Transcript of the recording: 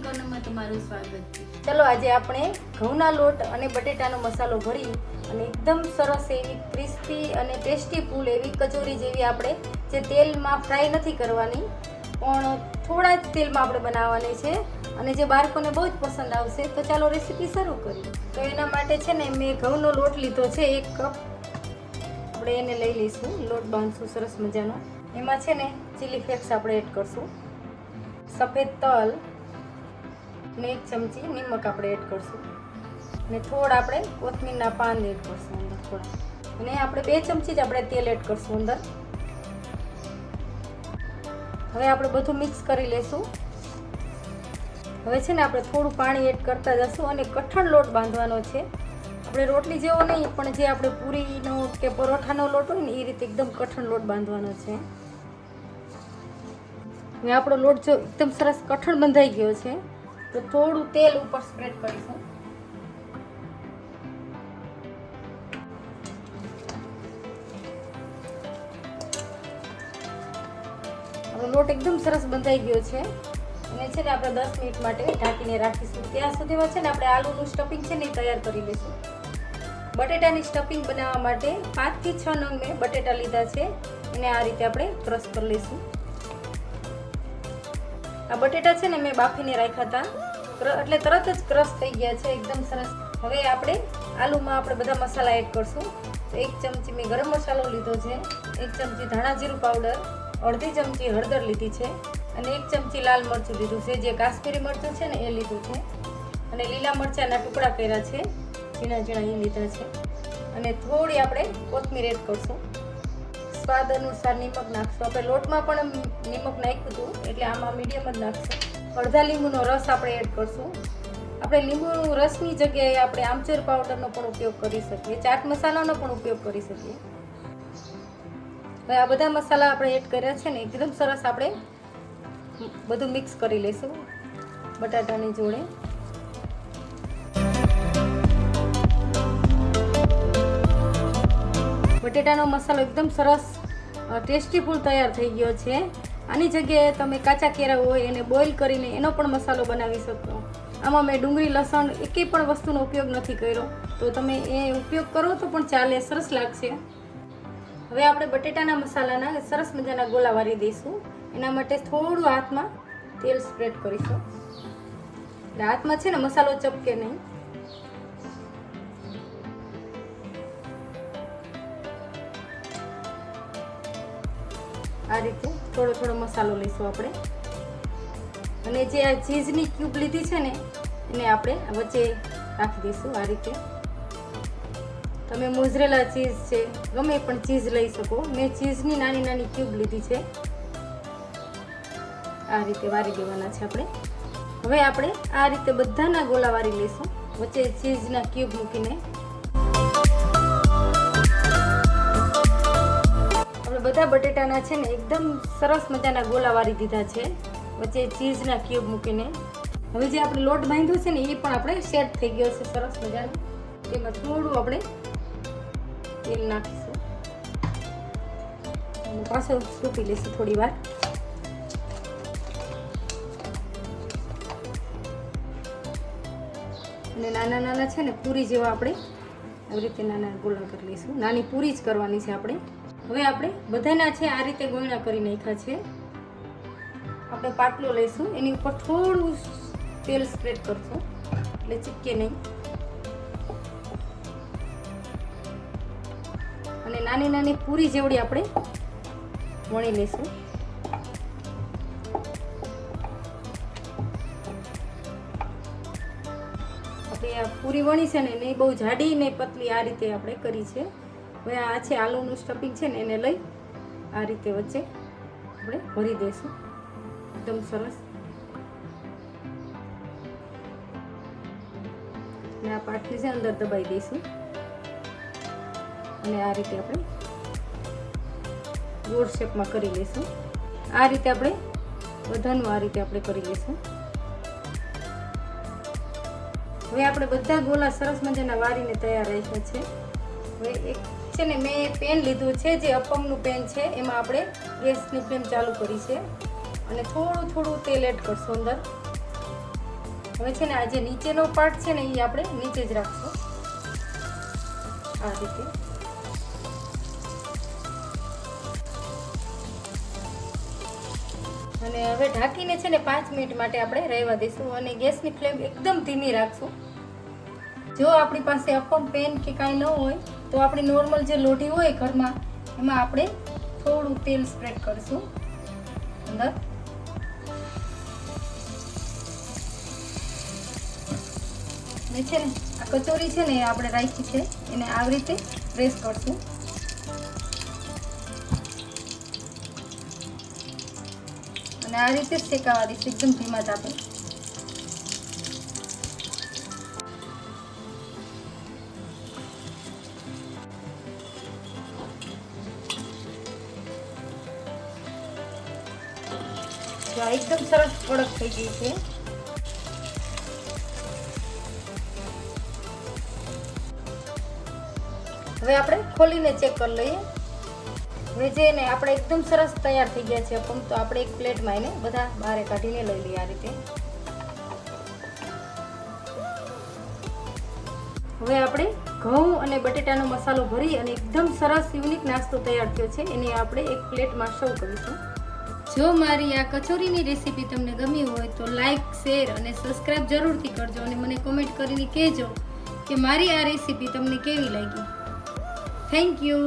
કોર્નરમાં તમારું સ્વાગત છે। ચલો આજે આપણે ઘઉંના લોટ અને બટેટાનો મસાલો ભરી અને એકદમ સરસ એવી ક્રિસ્પી અને ટેસ્ટી ફૂલ એવી કચોરી જેવી આપણે જે તેલમાં ફ્રાય નથી કરવાની પણ થોડા જ તેલમાં આપણે બનાવવાની છે અને જે બાળકોને બહુ જ પસંદ આવશે। તો ચાલો રેસીપી શરૂ કરીએ। તો એના માટે છે ને મેં ઘઉંનો લોટ લીધો છે 1 કપ। આપણે એને લઈ લઈશું, લોટ બાંધશું સરસ મજાનો। એમાં છે ને ચીલી ફ્લેક્સ આપણે એડ કરશું, સફેદ તલ ને 1 ચમચી નિમક આપણે એડ કરશું અને થોડા આપણે કોથમીરના પાન એડ કરશું અંદર થોડા, અને આપણે 2 ચમચી જ આપણે તેલ એડ કરશું અંદર। હવે આપણે બધું મિક્સ કરી લેશું। હવે છે ને આપણે થોડું પાણી એડ કરતા જશું અને કઠણ લોટ બાંધવાનો છે। આપણે રોટલી જેવો નહીં પણ જે આપણે પૂરીનો કે પરોઠાનો લોટ હોય ને એ રીતે એકદમ કઠણ લોટ બાંધવાનો છે। હવે આપણો લોટ જો એકદમ સરસ કઠણ બંધાઈ ગયો છે તો થોડું તેલ ઉપર સ્પ્રેડ કરીશું। આપણો લોટ એકદમ સરસ બંધાઈ ગયો છે અને છે ને આપણે 10 મિનિટ માટે ઢાંકીને રાખીશું। ત્યાં સુધીમાં છે ને આપણે આલુનું સ્ટફિંગ છે ને તૈયાર કરી લઈશું। બટેટાની સ્ટફિંગ બનાવવા માટે 5 થી 6 નંગ મેં બટેટા લીધા છે, એને આ રીતે આપણે ક્રશ કરી લઈશું। આ બટેટા છે ને મેં બાફીને રાખ્યા હતા એટલે તરત જ ક્રશ થઈ ગયા છે એકદમ સરસ। હવે આપણે આલુમાં આપણે બધા મસાલા એડ કરશું। તો 1 ચમચી મેં ગરમ મસાલો લીધો છે, 1 ચમચી ધાણા જીરું પાવડર, અડધી ચમચી હળદર લીધી છે અને 1 ચમચી લાલ મરચું લીધું છે, જે કાશ્મીરી મરચું છે ને એ લીધું છે, અને લીલા મરચાંના ટુકડા કર્યા છે, ઝીણા ઝીણા એ લીધા છે, અને થોડી આપણે કોથમીર એડ કરશું। સ્વાદ અનુસાર નિમક નાખશું। આપણે લોટમાં પણ નિમક નાખ્યું હતું એટલે આમાં મીડિયમ જ નાખશું। અડધા લીંબુનો રસ આપણે એડ કરશું। આપણે લીંબુનો રસની જગ્યાએ આપણે આમચૂર પાવડરનો પણ ઉપયોગ કરી શકીએ, ચાટ મસાલાનો પણ ઉપયોગ કરી શકીએ। હવે આ બધા મસાલા આપણે એડ કર્યા છે ને એકદમ સરસ આપણે બધું મિક્સ કરી લઈશું બટાટાની જોડે। બટેટાનો મસાલો એકદમ સરસ ટેસ્ટી ફૂલ તૈયાર થઈ ગયો છે। આની જગ્યાએ તમે કાચા કેળા હોય એને બોઇલ કરીને એનો પણ મસાલો બનાવી શકો। આમાં મેં ડુંગળી લસણ એકેય પણ વસ્તુનો ઉપયોગ નથી કર્યો, તો તમે એ ઉપયોગ કરો તો પણ ચાલે, સરસ લાગશે। હવે આપણે બટેટાના મસાલાના સરસ મજાના ગોળા વાળી દઈશું। એના માટે થોડું હાથમાં તેલ સ્પ્રેડ કરીશું એટલે હાથમાં છે ને મસાલો ચપકે નહીં। આ રીતે થોડો થોડો મસાલો લઈશું આપણે, અને જે આ ચીઝની ક્યુબ લીધી છે ને એને આપણે વચ્ચે રાખી દઈશું આ રીતે। તમે મોઝરેલા ચીઝ છે ગમે પણ ચીઝ લઈ શકો, મેં ચીઝની નાની નાની ક્યુબ લીધી છે। આ રીતે વારી દેવાના છે આપણે। હવે આપણે આ રીતે બધાના ગોળા વારી લઈશું વચ્ચે ચીઝના ક્યુબ મૂકીને। બધા બટેટાના છે ને એકદમ સરસ મજાના ગોળા વારી દીધા છે વચ્ચે ચીઝના ક્યુબ મૂકીને। હવે જે આપણે લોટ બાંધ્યો છે ને એ પણ આપણે સેટ થઈ ગયો છે સરસ મજાનો। તેમાં થોડું આપણે તેલ નાખીશું અને પાછું સૂકવી લઈશું થોડી વાર। અને નાના નાના છે ને પૂરી જેવા આપણે આવી રીતે નાના ગોળા કરી લઈશું। નાની પૂરી જ કરવાની છે આપણે। હવે આપણે બધાના છે આ રીતે ગોળા કરી નાખ્યા છે। આપણે પાટલો લઈશું, એની ઉપર થોડું તેલ સ્પ્રેડ કરશું એટલે ચીપકે નહીં, અને નાની નાની પૂરી જેવડી આપણે વણી લઈશું। આપણે આ પૂરી વણી છે ને નહીં બહુ જાડી નહીં પતલી, આ રીતે આપણે કરી છે। હવે આ છે આલુનું સ્ટફિંગ છે ને એને લઈ આ રીતે વચ્ચે આપણે ભરી દઈશું એકદમ સરસ। અને આ પાટલી છે અંદર દબાઈ દઈશું અને આ રીતે આપણે ગોળ શેપમાં કરી લઈશું। આ રીતે આપણે બધાનું આ રીતે આપણે કરી લઈશું। હવે આપણે બધા ગોળા સરસ મજાના વારીને તૈયાર રાખ્યા છે। હવે એક છે ને મેં પેન લીધું છે જે અપમનું પેન છે, એમાં આપણે ગેસની ફ્લેમ ચાલુ કરી છે અને થોડું થોડું તેલ એડ કરશું અંદર। હવે છે ને આ જે નીચેનો પાર્ટ છે ને એ આપણે નીચે જ રાખશું આ રીતે. અને હવે ઢાંકીને છે ને 5 મિનિટ માટે આપણે રહેવા દઈશું અને ગેસની ફ્લેમ એકદમ ધીમી રાખશું. જો આપણી પાસે અપમ પેન કે કાંઈ ન હોય તો આપણી નોર્મલ જે લોઢી હોય ઘરમાં એમાં આપણે થોડું તેલ સ્પ્રેડ કરીશું અંદર. ને છે ને આ કચોરી છે ને આપણે રાખી છે એને આવી રીતે પ્રેસ કરશું. અને આ રીતે શેકાવા દઈશું એકદમ ધીમા તાપે. એકદમ સરસ કડક થઈ ગઈ છે. હવે આપણે ખોલીને ચેક કરી લઈએ. હવે જે ને આપણે એકદમ સરસ તૈયાર થઈ ગયા છે અપમ. તો આપણે એક પ્લેટમાં એને બધા બહાર કાઢીને લઈ લઈએ આ રીતે. હવે આપણે ઘઉં અને બટેટાનો મસાલો ભરી અને એકદમ સરસ યુનિક નાસ્તો તૈયાર થયો છે. એને આપણે એક પ્લેટમાં સર્વ કરીશું. જો મારી આ કચોરીની રેસીપી તમને ગમી હોય તો લાઈક, શેર અને સબસ્ક્રાઇબ જરૂરથી કરજો અને મને કોમેન્ટ કરીને કહેજો કે મારી આ રેસીપી તમને કેવી લાગી. Thank you.